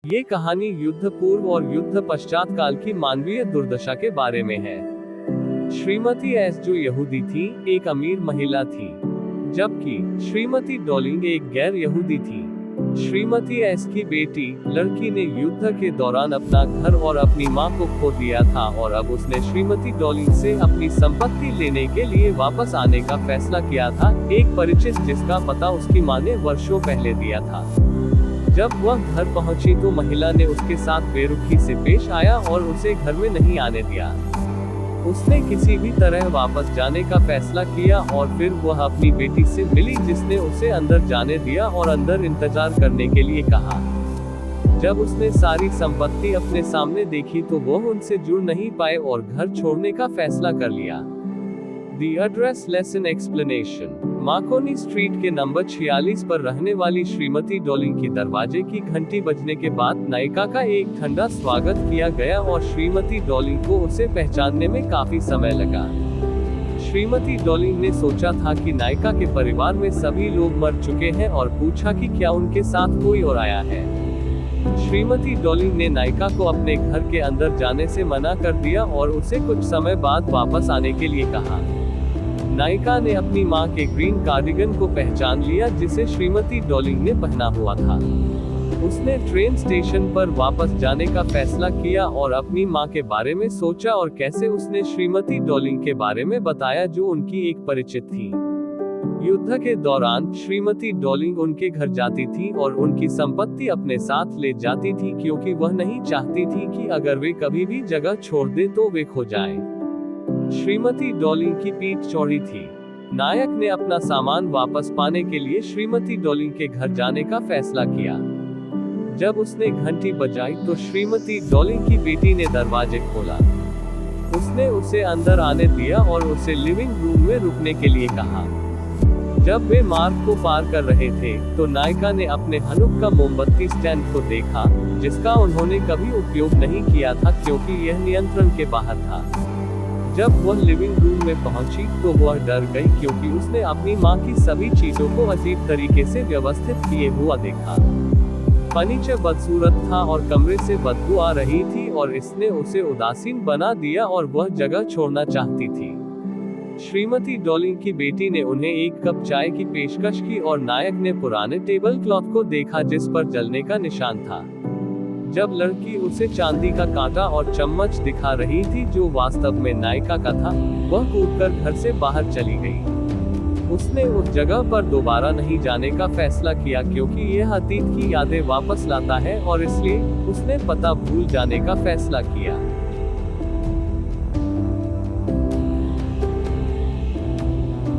ये कहानी युद्ध पूर्व और युद्ध पश्चात काल की मानवीय दुर्दशा के बारे में है। श्रीमती एस जो यहूदी थी, एक अमीर महिला थी, जबकि श्रीमती डॉलिंग एक गैर यहूदी थी। श्रीमती एस की बेटी लड़की ने युद्ध के दौरान अपना घर और अपनी मां को खो दिया था और अब उसने श्रीमती डॉलिंग से अपनी संपत्ति लेने के लिए वापस आने का फैसला किया था, एक परिचित जिसका पता उसकी मां ने वर्षों पहले दिया था। जब वह घर पहुंची तो महिला ने उसके साथ बेरुखी से पेश आया और उसे घर में नहीं आने दिया। उसने किसी भी तरह वापस जाने का फैसला किया और फिर वह अपनी बेटी से मिली जिसने उसे अंदर जाने दिया और अंदर इंतजार करने के लिए कहा। जब उसने सारी संपत्ति अपने सामने देखी तो वह उनसे जुड़ नहीं पाए और घर छोड़ने का फैसला कर लिया। The address lesson explanation। Markovnikov street के नंबर 46 पर रहने वाली श्रीमती डॉलिंग की दरवाजे की घंटी बजने के बाद नायिका का एक ठंडा स्वागत किया गया और श्रीमती डॉलिंग को उसे पहचानने में काफी समय लगा। श्रीमती डॉलिंग ने सोचा था कि नायिका के परिवार में सभी लोग मर चुके हैं और पूछा कि क्या उनके साथ कोई और आया है। श्रीमती डॉलिंग ने नायिका को अपने घर के अंदर जाने से मना कर दिया और उसे कुछ समय बाद वापस आने के लिए कहा। नायिका ने अपनी मां के ग्रीन कार्डिगन को पहचान लिया जिसे श्रीमती डॉलिंग ने पहना हुआ था। उसने ट्रेन स्टेशन पर वापस जाने का फैसला किया और अपनी मां के बारे में सोचा और कैसे उसने श्रीमती डॉलिंग के बारे में बताया जो उनकी एक परिचित थी। युद्ध के दौरान श्रीमती डॉलिंग उनके घर जाती थी और उनकी संपत्ति अपने साथ ले जाती थी क्योंकि वह नहीं चाहती थी कि अगर वे कभी भी जगह छोड़ दे तो वे खो जाएं। श्रीमती डॉलिंग की पीठ चौड़ी थी। नायक ने अपना सामान वापस पाने के लिए श्रीमती डॉलिंग के घर जाने का फैसला किया। जब उसने घंटी बजाई तो श्रीमती डॉलिंग की बेटी ने दरवाजे खोला। उसने उसे अंदर आने दिया और उसे लिविंग रूम में रुकने के लिए कहा। जब वे मार्ग को पार कर रहे थे तो नायिका ने अपने हनुक का मोमबत्ती स्टैंड को देखा, जिसका उन्होंने कभी उपयोग नहीं किया था क्योंकि यह नियंत्रण के बाहर था। जब वह लिविंग रूम में पहुंची तो वह डर गई क्योंकि उसने अपनी मां की सभी चीजों को अजीब तरीके से व्यवस्थित किए हुआ देखा। फर्नीचर बदसूरत था और कमरे से बदबू आ रही थी और इसने उसे उदासीन बना दिया और वह जगह छोड़ना चाहती थी। श्रीमती डॉलिंग की बेटी ने उन्हें एक कप चाय की पेशकश की और नायक ने पुराने टेबल क्लॉथ को देखा जिस पर जलने का निशान था। जब लड़की उसे चांदी का कांटा और चम्मच दिखा रही थी जो वास्तव में नायिका का था, वह कूदकर घर से बाहर चली गई। उसने उस जगह पर दोबारा नहीं जाने का फैसला किया क्योंकि यह अतीत की यादें वापस लाता है और इसलिए उसने पता भूल जाने का फैसला किया।